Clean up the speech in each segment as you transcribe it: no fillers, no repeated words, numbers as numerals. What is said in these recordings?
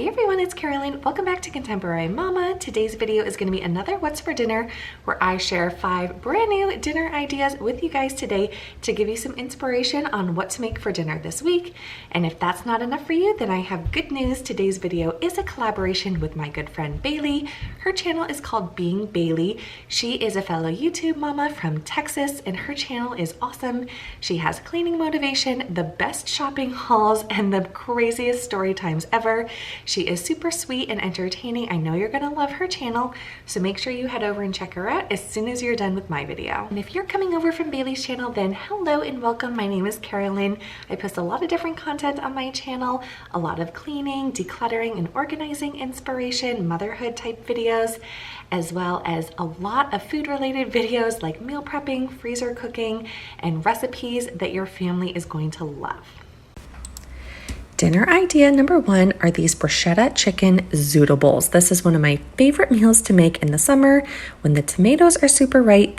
Hey everyone, it's Carolyn. Welcome back to Contemporary Mama. Today's video is going to be another What's for Dinner, where I share 5 brand new dinner ideas with you guys today to give you some inspiration on what to make for dinner this week. And if that's not enough for you, then I have good news. Today's video is a collaboration with my good friend Bailey. Her channel is called Being Bailey. She is a fellow YouTube mama from Texas, and her channel is awesome. She has cleaning motivation, the best shopping hauls, and the craziest story times ever. She is super sweet and entertaining. I know you're gonna love her channel, so make sure you head over and check her out as soon as you're done with my video. And if you're coming over from Bailey's channel, then hello and welcome. My name is Carolyn. I post a lot of different content on my channel, a lot of cleaning, decluttering, and organizing inspiration, motherhood type videos, as well as a lot of food related videos like meal prepping, freezer cooking, and recipes that your family is going to love. Dinner idea number 1 are these bruschetta chicken zoodle bowls. This is one of my favorite meals to make in the summer when the tomatoes are super ripe,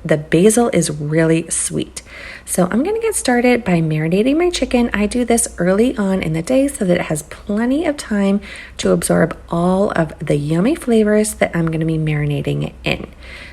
the basil is really sweet. So I'm gonna get started by marinating my chicken. I do this early on in the day so that it has plenty of time to absorb all of the yummy flavors that I'm gonna be marinating it in.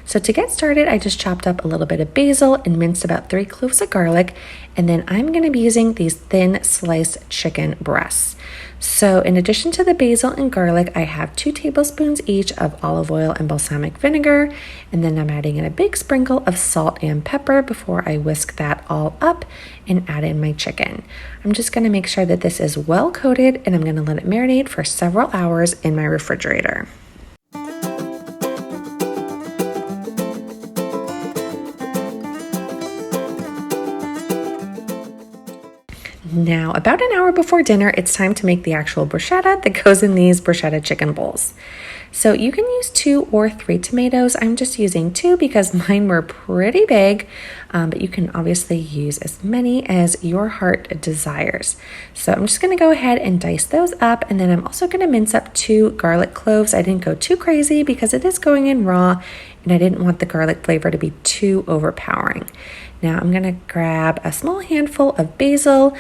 So to get started, I just chopped up a little bit of basil and minced about 3 cloves of garlic, and then I'm gonna be using these thin sliced chicken breasts. So in addition to the basil and garlic, I have 2 tablespoons each of olive oil and balsamic vinegar, and then I'm adding in a big sprinkle of salt and pepper before I whisk that all up and add in my chicken. I'm just gonna make sure that this is well coated, and I'm gonna let it marinate for several hours in my refrigerator. Now, about an hour before dinner, it's time to make the actual bruschetta that goes in these bruschetta chicken bowls. So you can use 2 or 3 tomatoes. I'm just using 2 because mine were pretty big, but you can obviously use as many as your heart desires. So I'm just gonna go ahead and dice those up, and then I'm also gonna mince up 2 garlic cloves. I didn't go too crazy because it is going in raw, and I didn't want the garlic flavor to be too overpowering. Now I'm gonna grab a small handful of basil,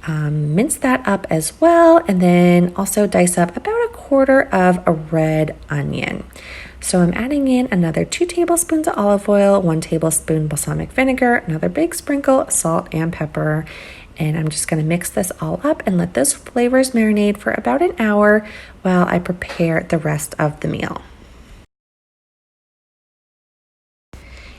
mince that up as well, and then also dice up about 1/4 of a red onion. So I'm adding in another 2 tablespoons of olive oil, 1 tablespoon balsamic vinegar, another big sprinkle of salt and pepper, and I'm just going to mix this all up and let those flavors marinate for about an hour while I prepare the rest of the meal.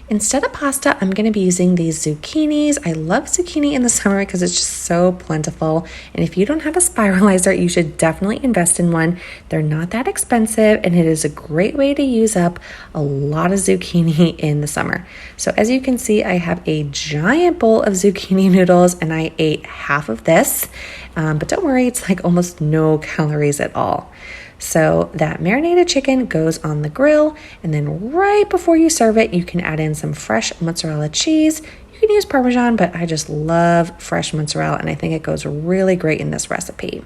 Instead of pasta, I'm going to be using these zucchinis. I love zucchini in the summer because it's just so plentiful. And if you don't have a spiralizer, you should definitely invest in one. They're not that expensive, and it is a great way to use up a lot of zucchini in the summer. So as you can see, I have a giant bowl of zucchini noodles, and I ate half of this. But don't worry, it's like almost no calories at all. So that marinated chicken goes on the grill, and then right before you serve it, you can add in some fresh mozzarella cheese. You can use Parmesan, but I just love fresh mozzarella, and I think it goes really great in this recipe.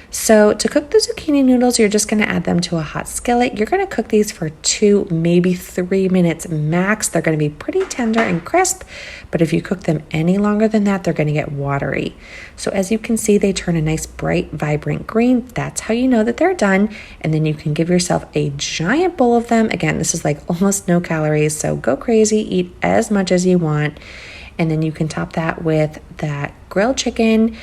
So to cook the zucchini noodles, you're just going to add them to a hot skillet. You're going to cook these for 2, maybe 3 minutes max. They're going to be pretty tender and crisp, but if you cook them any longer than that, they're going to get watery. So as you can see, they turn a nice bright, vibrant green. That's how you know that they're done. And then you can give yourself a giant bowl of them. Again, this is like almost no calories, so go crazy, eat as much as you want. And then you can top that with that grilled chicken.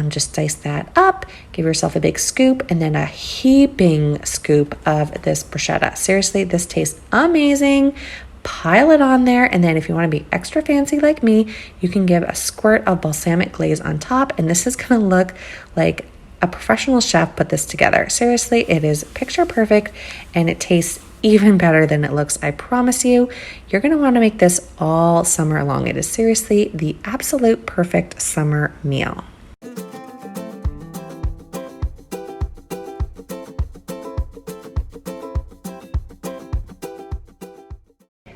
Just dice that up, give yourself a big scoop, and then a heaping scoop of this bruschetta. Seriously, this tastes amazing. Pile it on there, and then if you want to be extra fancy like me, you can give a squirt of balsamic glaze on top, and this is going to look like a professional chef put this together. Seriously, it is picture perfect, and it tastes even better than it looks. I promise you, you're going to want to make this all summer long. It is seriously the absolute perfect summer meal.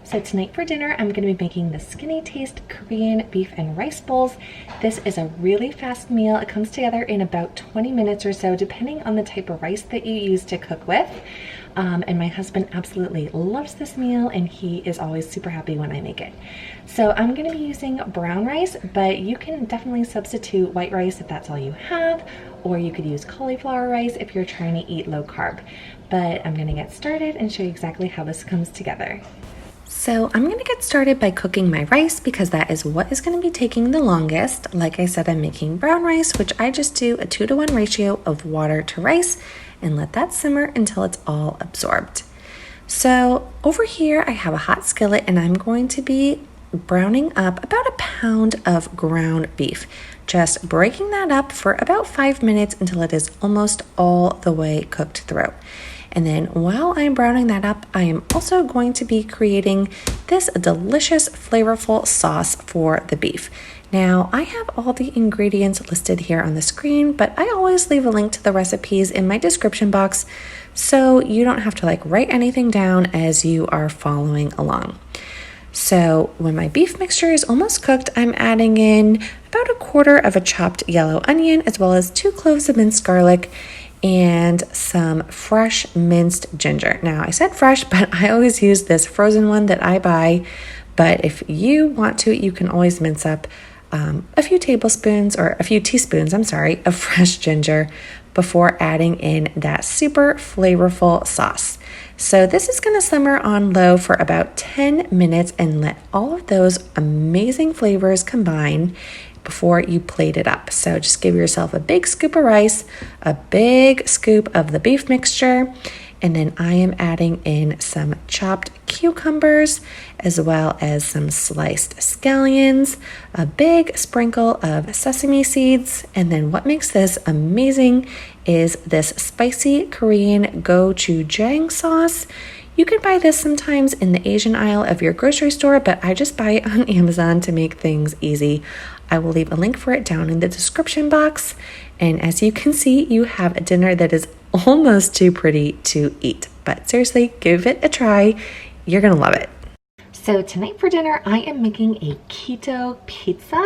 So tonight for dinner, I'm going to be making the Skinny Taste Korean beef and rice bowls. This is a really fast meal. It comes together in about 20 minutes or so, depending on the type of rice that you use to cook with. And my husband absolutely loves this meal, and he is always super happy when I make it. So I'm going to be using brown rice, but you can definitely substitute white rice if that's all you have, or you could use cauliflower rice if you're trying to eat low carb. But I'm gonna get started and show you exactly how this comes together. So I'm gonna get started by cooking my rice because that is what is gonna be taking the longest. Like I said, I'm making brown rice, which I just do a 2-to-1 ratio of water to rice and let that simmer until it's all absorbed. So over here, I have a hot skillet and I'm going to be browning up about 1 pound of ground beef. Just breaking that up for about 5 minutes until it is almost all the way cooked through. And then while I'm browning that up, I am also going to be creating this delicious, flavorful sauce for the beef. Now, I have all the ingredients listed here on the screen, but I always leave a link to the recipes in my description box so you don't have to write anything down as you are following along. So when my beef mixture is almost cooked, I'm adding in about 1/4 of a chopped yellow onion, as well as 2 cloves of minced garlic and some fresh minced ginger. Now, I said fresh, but I always use this frozen one that I buy. But if you want to, you can always mince up a few teaspoons of fresh ginger before adding in that super flavorful sauce. So this is going to simmer on low for about 10 minutes and let all of those amazing flavors combine before you plate it up. So just give yourself a big scoop of rice, a big scoop of the beef mixture, and then I am adding in some chopped cucumbers as well as some sliced scallions, a big sprinkle of sesame seeds, and then what makes this amazing is this spicy Korean gochujang sauce. You can buy this sometimes in the Asian aisle of your grocery store, but I just buy it on Amazon to make things easy. I will leave a link for it down in the description box. And as you can see, you have a dinner that is almost too pretty to eat. But seriously, give it a try. You're gonna love it. So tonight for dinner, I am making a keto pizza.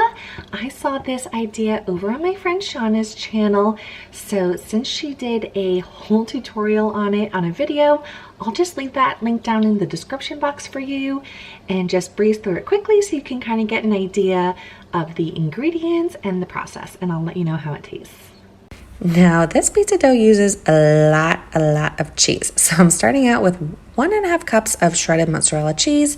I saw this idea over on my friend Shauna's channel. So since she did a whole tutorial on it on a video, I'll just leave that link down in the description box for you and just breeze through it quickly so you can kind of get an idea of the ingredients and the process, and I'll let you know how it tastes. Now, this pizza dough uses a lot of cheese. So I'm starting out with 1.5 cups of shredded mozzarella cheese.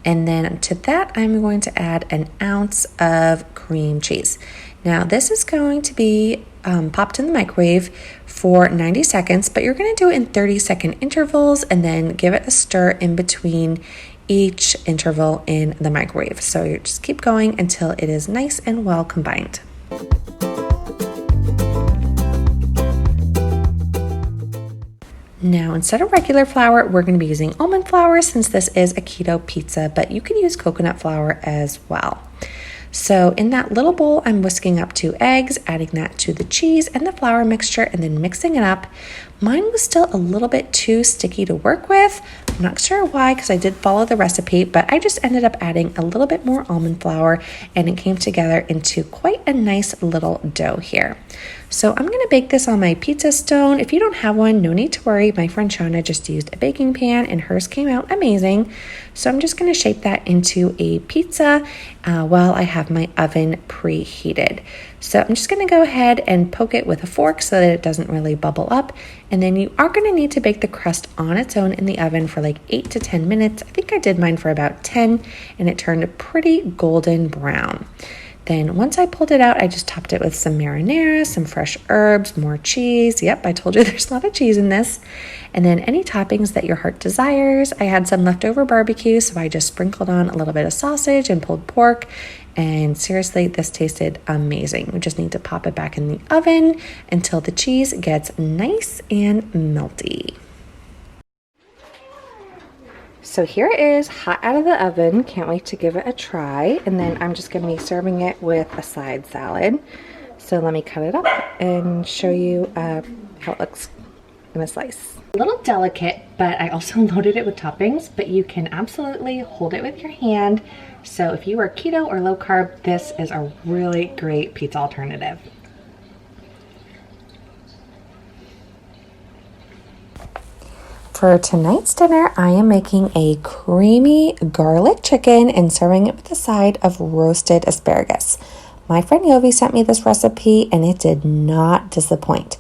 And then to that, I'm going to add 1 ounce of cream cheese. Now, this is going to be popped in the microwave for 90 seconds, but you're going to do it in 30-second intervals and then give it a stir in between each interval in the microwave. So you just keep going until it is nice and well combined. Now, instead of regular flour, we're going to be using almond flour since this is a keto pizza, but you can use coconut flour as well. So in that little bowl, I'm whisking up 2 eggs, adding that to the cheese and the flour mixture, and then mixing it up. Mine was still a little bit too sticky to work with. I'm not sure why, because I did follow the recipe, but I just ended up adding a little bit more almond flour, and it came together into quite a nice little dough here. So I'm going to bake this on my pizza stone. If you don't have one, no need to worry. My friend Shauna just used a baking pan and hers came out amazing. So I'm just going to shape that into a pizza while I have my oven preheated. So I'm just going to go ahead and poke it with a fork so that it doesn't really bubble up. And then you are going to need to bake the crust on its own in the oven for 8 to 10 minutes. I think I did mine for about 10 and it turned pretty golden brown. Then once I pulled it out, I just topped it with some marinara, some fresh herbs, more cheese. Yep, I told you there's a lot of cheese in this. And then any toppings that your heart desires. I had some leftover barbecue, so I just sprinkled on a little bit of sausage and pulled pork. And seriously, this tasted amazing. We just need to pop it back in the oven until the cheese gets nice and melty. So here it is, hot out of the oven. Can't wait to give it a try. And then I'm just going to be serving it with a side salad. So let me cut it up and show you how it looks in a slice. A little delicate, but I also loaded it with toppings, but you can absolutely hold it with your hand. So if you are keto or low carb, this is a really great pizza alternative. For tonight's dinner, I am making a creamy garlic chicken and serving it with a side of roasted asparagus. My friend Yovi sent me this recipe and it did not disappoint.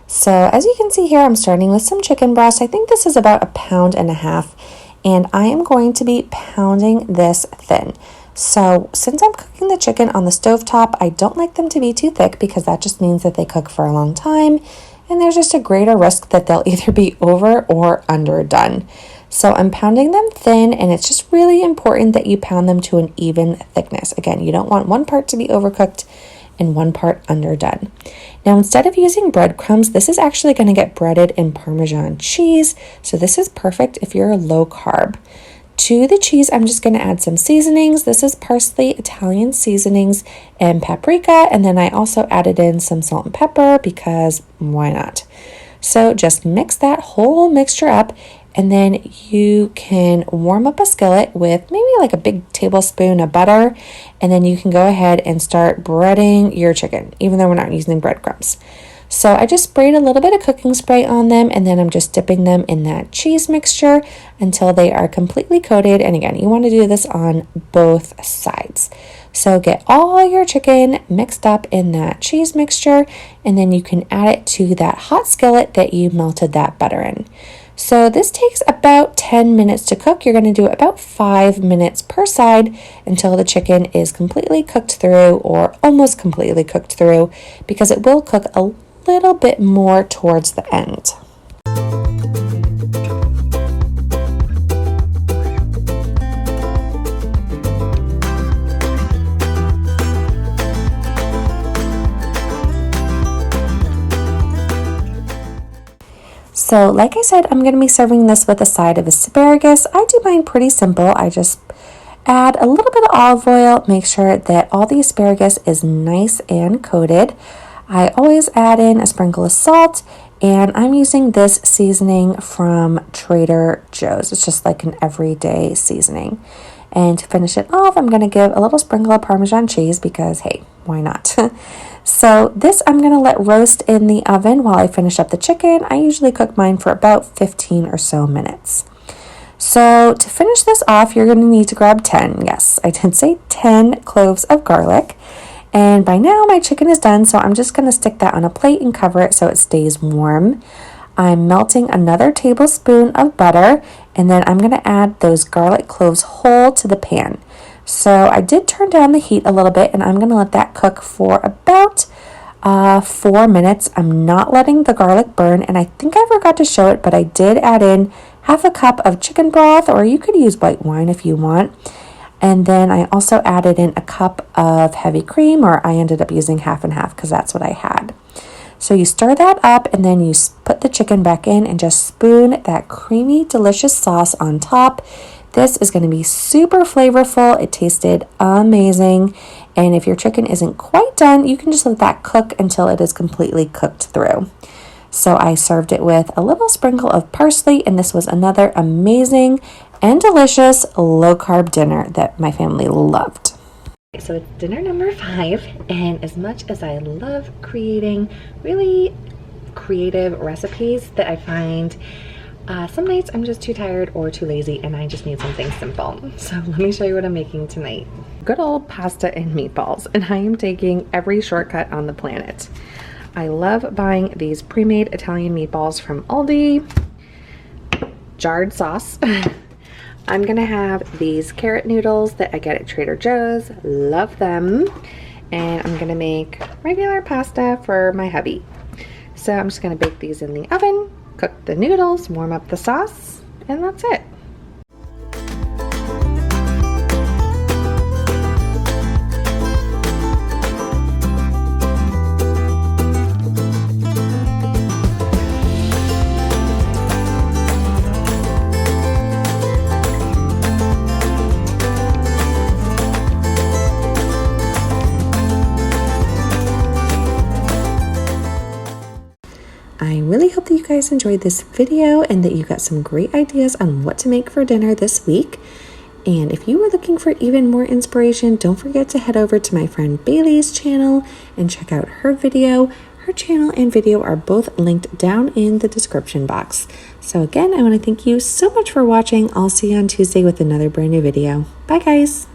So as you can see here, I'm starting with some chicken breast. I think this is about 1.5 pounds, and I am going to be pounding this thin. So since I'm cooking the chicken on the stovetop, I don't like them to be too thick because that just means that they cook for a long time, and there's just a greater risk that they'll either be over or underdone. So I'm pounding them thin, and it's just really important that you pound them to an even thickness. Again, you don't want one part to be overcooked and one part underdone. Now, instead of using breadcrumbs, this is actually going to get breaded in Parmesan cheese. So this is perfect if you're low carb. To the cheese, I'm just going to add some seasonings. This is parsley, Italian seasonings, and paprika. And then I also added in some salt and pepper because why not? So just mix that whole mixture up. And then you can warm up a skillet with maybe like a big tablespoon of butter. And then you can go ahead and start breading your chicken, even though we're not using breadcrumbs. So I just sprayed a little bit of cooking spray on them, and then I'm just dipping them in that cheese mixture until they are completely coated. And again, you want to do this on both sides. So get all your chicken mixed up in that cheese mixture, and then you can add it to that hot skillet that you melted that butter in. So this takes about 10 minutes to cook. You're going to do about 5 minutes per side until the chicken is completely cooked through, or almost completely cooked through, because it will cook a little bit more towards the end. So like I said, I'm going to be serving this with a side of asparagus. I do mine pretty simple. I just add a little bit of olive oil, make sure that all the asparagus is nice and coated. I always add in a sprinkle of salt, and I'm using this seasoning from Trader Joe's. It's just like an everyday seasoning. And to finish it off, I'm going to give a little sprinkle of Parmesan cheese because, hey, why not? So this I'm going to let roast in the oven while I finish up the chicken. I usually cook mine for about 15 or so minutes. So to finish this off, you're going to need to grab 10, yes, I did say 10 cloves of garlic. And by now my chicken is done, so I'm just going to stick that on a plate and cover it so it stays warm. I'm melting another tablespoon of butter, and then I'm going to add those garlic cloves whole to the pan. So I did turn down the heat a little bit, and I'm going to let that cook for about 4 minutes. I'm not letting the garlic burn, and I think I forgot to show it, but I did add in half a cup of chicken broth, or you could use white wine if you want. And then I also added in a cup of heavy cream, or I ended up using half and half because that's what I had. So you stir that up, and then you put the chicken back in and just spoon that creamy, delicious sauce on top. This is going to be super flavorful. It tasted amazing. And if your chicken isn't quite done, you can just let that cook until it is completely cooked through. So I served it with a little sprinkle of parsley, and this was another amazing and delicious low-carb dinner that my family loved. So it's dinner number 5, and as much as I love creating really creative recipes that I find some nights I'm just too tired or too lazy and I just need something simple. So let me show you what I'm making tonight. Good old pasta and meatballs, and I am taking every shortcut on the planet. I love buying these pre-made Italian meatballs from Aldi, jarred sauce. I'm gonna have these carrot noodles that I get at Trader Joe's, love them. And I'm gonna make regular pasta for my hubby. So I'm just gonna bake these in the oven, cook the noodles, warm up the sauce, and that's it. I really hope that you guys enjoyed this video and that you got some great ideas on what to make for dinner this week. And if you are looking for even more inspiration, don't forget to head over to my friend Bailey's channel and check out her video. Her channel and video are both linked down in the description box. So again, I want to thank you so much for watching. I'll see you on Tuesday with another brand new video. Bye guys!